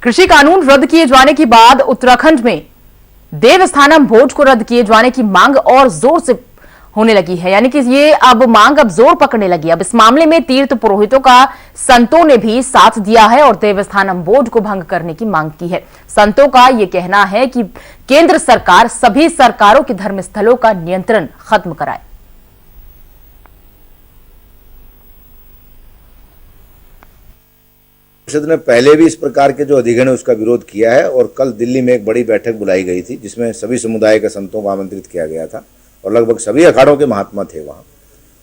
कृषि कानून रद्द किए जाने के बाद उत्तराखंड में देवस्थानम बोर्ड को रद्द किए जाने की मांग और जोर से होने लगी है। यानी कि ये अब मांग जोर पकड़ने लगी। अब इस मामले में तीर्थ पुरोहितों का संतों ने भी साथ दिया है और देवस्थानम बोर्ड को भंग करने की मांग की है। संतों का यह कहना है कि केंद्र सरकार सभी सरकारों के धर्मस्थलों का नियंत्रण खत्म कराए। परिषद ने पहले भी इस प्रकार के जो अधिगम है उसका विरोध किया है और कल दिल्ली में एक बड़ी बैठक बुलाई गई थी जिसमें सभी समुदाय के संतों को आमंत्रित किया गया था और लगभग सभी अखाड़ों के महात्मा थे वहाँ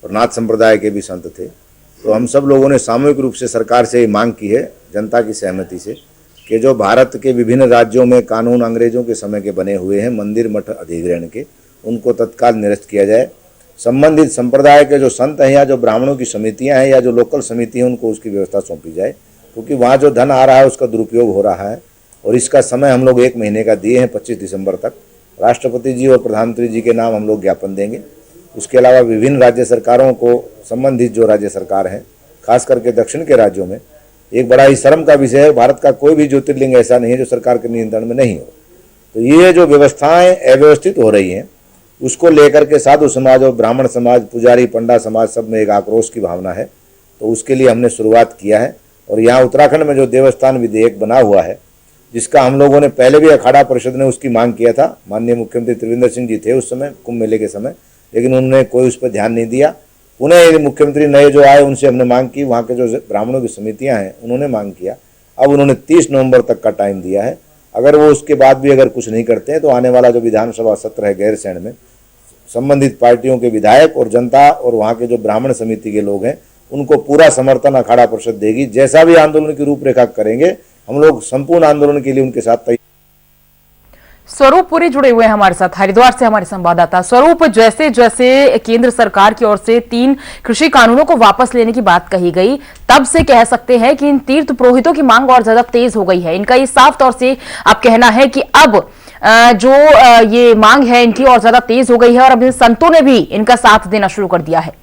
और नाथ संप्रदाय के भी संत थे। तो हम सब लोगों ने सामूहिक रूप से सरकार से ये मांग की है जनता की सहमति से कि जो भारत के विभिन्न राज्यों में कानून अंग्रेजों के समय के बने हुए हैं मंदिर मठ अधिग्रहण के, उनको तत्काल निरस्त किया जाए। संबंधित संप्रदाय के जो संत हैं या जो ब्राह्मणों की समितियाँ हैं या जो लोकल समिति हैं उनको उसकी व्यवस्था सौंपी जाए, क्योंकि वहाँ जो धन आ रहा है उसका दुरुपयोग हो रहा है और इसका समय हम लोग 1 महीने का दिए हैं 25 दिसंबर तक। राष्ट्रपति जी और प्रधानमंत्री जी के नाम हम लोग ज्ञापन देंगे। उसके अलावा विभिन्न राज्य सरकारों को संबंधित जो राज्य सरकार हैं खास करके दक्षिण के राज्यों में एक बड़ा ही शर्म का विषय है, भारत का कोई भी ज्योतिर्लिंग ऐसा नहीं है जो सरकार के नियंत्रण में नहीं हो। तो ये जो व्यवस्थाएं अव्यवस्थित हो रही हैं उसको लेकर के साधु समाज और ब्राह्मण समाज, पुजारी, पंडा समाज सब में एक आक्रोश की भावना है। तो उसके लिए हमने शुरुआत किया है और यहाँ उत्तराखंड में जो देवस्थान विधेयक बना हुआ है जिसका हम लोगों ने पहले भी अखाड़ा परिषद ने उसकी मांग किया था, माननीय मुख्यमंत्री त्रिवेंद्र सिंह जी थे उस समय कुंभ मेले के समय, लेकिन उन्होंने कोई उस पर ध्यान नहीं दिया। पुनः मुख्यमंत्री नए जो आए उनसे हमने मांग की, वहाँ के जो ब्राह्मणों की समितियाँ हैं उन्होंने मांग किया। अब उन्होंने 30 नवंबर तक का टाइम दिया है। अगर वो उसके बाद भी अगर कुछ नहीं करते हैं तो आने वाला जो विधानसभा सत्र है गैरसैंण में संबंधित पार्टियों के विधायक और जनता और वहाँ के जो ब्राह्मण समिति के लोग हैं उनको पूरा समर्थन अखाड़ा परिषद देगी। जैसा भी आंदोलन की रूपरेखा करेंगे हम लोग संपूर्ण आंदोलन के लिए उनके साथ तैयार। स्वरूप पुरी जुड़े हुए हैं हमारे साथ हरिद्वार से हमारे संवाददाता। स्वरूप, जैसे जैसे केंद्र सरकार की ओर से 3 कृषि कानूनों को वापस लेने की बात कही गई, तब से कह सकते हैं कि इन तीर्थ पुरोहितों की मांग और ज्यादा तेज हो गई है। इनका ये साफ तौर से आप कहना है कि अब जो ये मांग है इनकी और ज्यादा तेज हो गई है और अब संतों ने भी इनका साथ देना शुरू कर दिया है।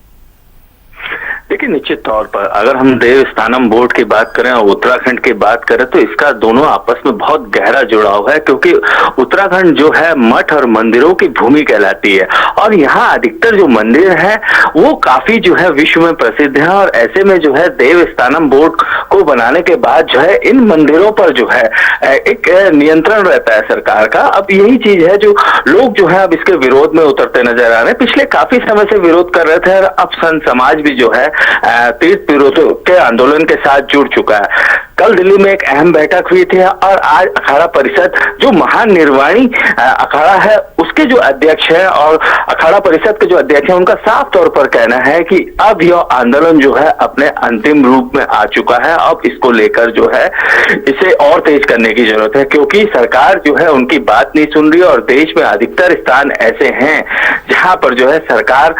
देखिए, निश्चित तौर पर अगर हम देवस्थानम बोर्ड की बात करें और उत्तराखंड की बात करें तो इसका दोनों आपस में बहुत गहरा जुड़ाव है, क्योंकि उत्तराखंड जो है मठ और मंदिरों की भूमि कहलाती है और यहाँ अधिकतर जो मंदिर है वो काफी जो है विश्व में प्रसिद्ध है। और ऐसे में जो है देवस्थानम बोर्ड को बनाने के बाद जो है इन मंदिरों पर जो है एक नियंत्रण रहता है सरकार का। अब यही चीज है जो लोग जो है अब इसके विरोध में उतरते नजर आ रहे हैं। पिछले काफी समय से विरोध कर रहे थे और अब संत समाज भी जो है तीर्थ पुरोहितों के आंदोलन के साथ जुड़ चुका है। कल दिल्ली में एक अहम बैठक हुई थी और आज अखाड़ा परिषद जो महानिर्वाणी अखाड़ा है उसके जो अध्यक्ष है और अखाड़ा परिषद के जो अध्यक्ष है उनका साफ तौर पर कहना है कि अब यह आंदोलन जो है अपने अंतिम रूप में आ चुका है। अब इसको लेकर जो है इसे और तेज करने की जरूरत है, क्योंकि सरकार जो है उनकी बात नहीं सुन रही और देश में अधिकतर स्थान ऐसे हैं जहां पर जो है सरकार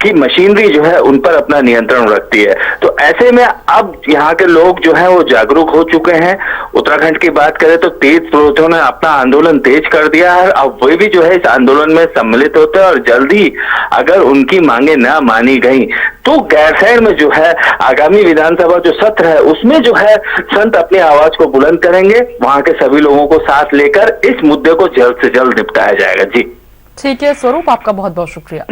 की मशीनरी जो है उन पर अपना नियंत्रण रखती है। तो ऐसे में अब यहाँ के लोग जो है वो जागरूक हो चुके हैं। उत्तराखंड की बात करें तो तीर्थ पुरोहितों ने अपना आंदोलन तेज कर दिया है। अब वे भी जो है इस आंदोलन में सम्मिलित होते हैं और जल्दी अगर उनकी मांगे न मानी गई तो गैरसैंण में जो है आगामी विधानसभा जो सत्र है उसमें जो है संत अपनी आवाज को बुलंद करेंगे। वहां के सभी लोगों को साथ लेकर इस मुद्दे को जल्द से जल्द निपटाया जाएगा। जी ठीक है स्वरूप, आपका बहुत बहुत शुक्रिया।